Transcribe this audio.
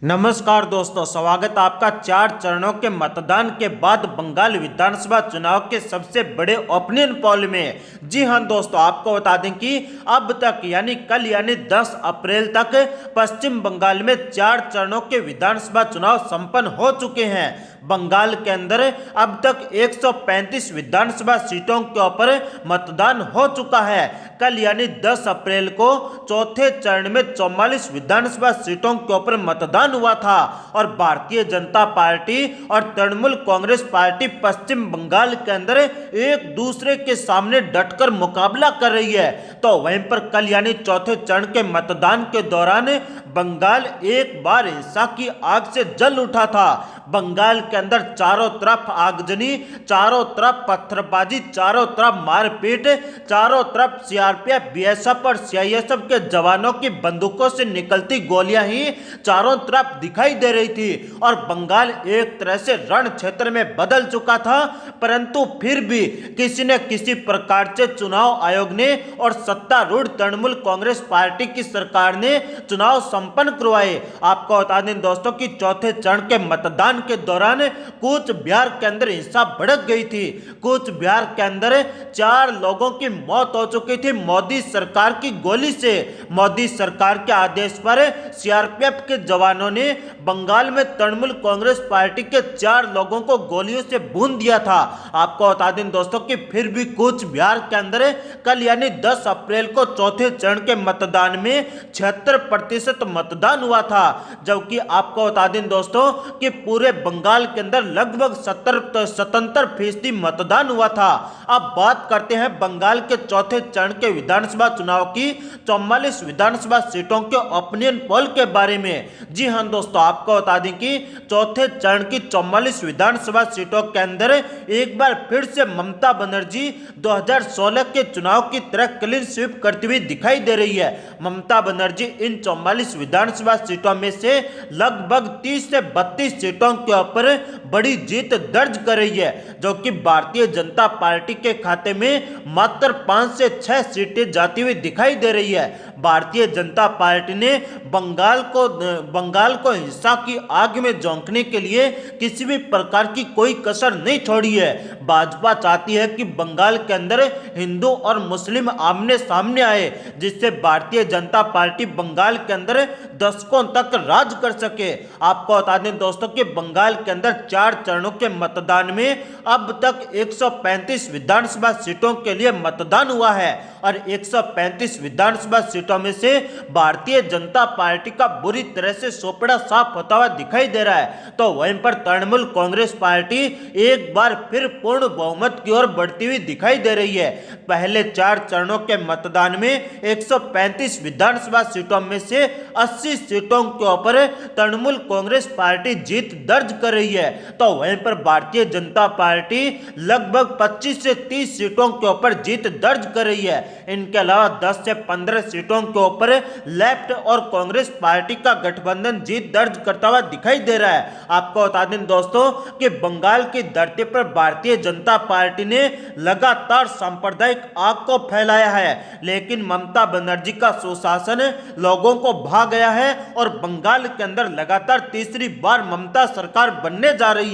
नमस्कार दोस्तों, स्वागत आपका। 4 चरणों के मतदान के बाद बंगाल विधानसभा चुनाव के सबसे बड़े ओपिनियन पोल में। जी हां दोस्तों, आपको बता दें कि अब तक यानी कल यानी 10 अप्रैल तक पश्चिम बंगाल में 4 चरणों के विधानसभा चुनाव संपन्न हो चुके हैं। बंगाल के अंदर अब तक 135 विधानसभा सीटों के ऊपर मतदान हो चुका है। कल यानी 10 अप्रैल को चौथे चरण में 44 विधानसभा सीटों के ऊपर मतदान हुआ था और भारतीय जनता पार्टी और तृणमूल कांग्रेस पार्टी पश्चिम बंगाल के अंदर एक दूसरे के सामने डटकर मुकाबला कर रही है। तो वहीं पर कल यानी चौथे चरण के मतदान के दौरान बंगाल एक बार हिंसा की आग से जल उठा था। बंगाल के अंदर चारों तरफ आगजनी, चारों तरफ पत्थरबाजी, चारों तरफ मारपीट, चारों तरफ सीआरपीएफ, बीएसएफ और सीआईएसएफ के जवानों की बंदूकों से निकलती गोलियां ही चारों तरफ दिखाई दे रही थी और बंगाल एक तरह से रण क्षेत्र में बदल चुका था। परंतु फिर भी किसी न किसी प्रकार से चुनाव आयोग ने और सत्तारूढ़ तृणमूल कांग्रेस पार्टी की सरकार ने चुनाव संपन्न करवाए। आपको बता दें दोस्तों कि चौथे चरण के मतदान के दौरान कूच बिहार के अंदर हिंसा भड़क गई थी। कूच बिहार के अंदर 4 लोगों की मौत हो चुकी थी मोदी सरकार की गोली से। मोदी सरकार के आदेश पर सीआरपीएफ के जवानों ने बंगाल में तृणमूल कांग्रेस पार्टी के 4 लोगों को गोलियों से भून दिया था। आपको बता दें दोस्तों कि फिर भी कूच बिहार के अंदर कल यानी 10 अप्रैल को चौथे चरण के मतदान में 76% मतदान हुआ था। जबकि आपको बता दें दोस्तों कि पूरे बंगाल के अंदर लगभग 77% मतदान हुआ था। अब बात करते हैं बंगाल के चौथे चरण के विधानसभा चुनाव की 44 विधानसभा सीटों के ओपिनियन पोल के बारे में। जी हां दोस्तों, आपको बता दें कि चौथे चरण की 44 विधानसभा सीटों के अंदर एक बार फिर से ममता बनर्जी 2016 के चुनाव की तरह क्लीन स्वीप करती हुई दिखाई दे रही है। ममता बनर्जी इन 44 विधानसभा सीटों में से लगभग 30 से 32 सीटों के ऊपर बड़ी जीत दर्ज कर रही है, जो कि भारतीय जनता पार्टी के खाते में मात्र 5 से 6 सीटें जाती हुई दिखाई दे रही है। भारतीय जनता पार्टी ने बंगाल को हिंसा की आग में झोंकने के लिए किसी भी प्रकार की कोई कसर नहीं छोड़ी है। भाजपा चाहती है कि बंगाल के अंदर हिंदू और मुस्लिम आमने सामने आए, जिससे भारतीय जनता पार्टी बंगाल के अंदर दशकों तक राज कर सके। आपको बता दें दोस्तों कि बंगाल के अंदर 4 चरणों के मतदान में अब तक 135 विधानसभा सीटों के लिए मतदान हुआ है और 135 विधानसभा सीटों में से भारतीय जनता पार्टी का बुरी तरह से सोपड़ा साफ होता हुआ दिखाई दे रहा है। तो वहीं पर तृणमूल कांग्रेस पार्टी एक बार फिर पूर्ण बहुमत की ओर बढ़ती हुई दिखाई दे रही है। पहले 4 चरणों के मतदान में 135 विधानसभा सीटों में से 80 सीटों के ऊपर तृणमूल कांग्रेस पार्टी जीत दर्ज कर रही है। तो वहीं पर भारतीय जनता पार्टी लगभग 25 से 30 सीटों के ऊपर जीत दर्ज कर रही है। इनके अलावा 10 से 15 सीटों के ऊपर लेफ्ट और कांग्रेस पार्टी का गठबंधन जीत दर्ज करता हुआ दिखाई दे रहा है। आपको बता दें दोस्तों कि बंगाल की धरती पर भारतीय जनता पार्टी ने लगातार सांप्रदायिक आग को फैलाया है, लेकिन ममता बनर्जी का सुशासन लोगों को भा गया है और बंगाल के अंदर लगातार तीसरी बार ममता सरकार बनने जा रही है।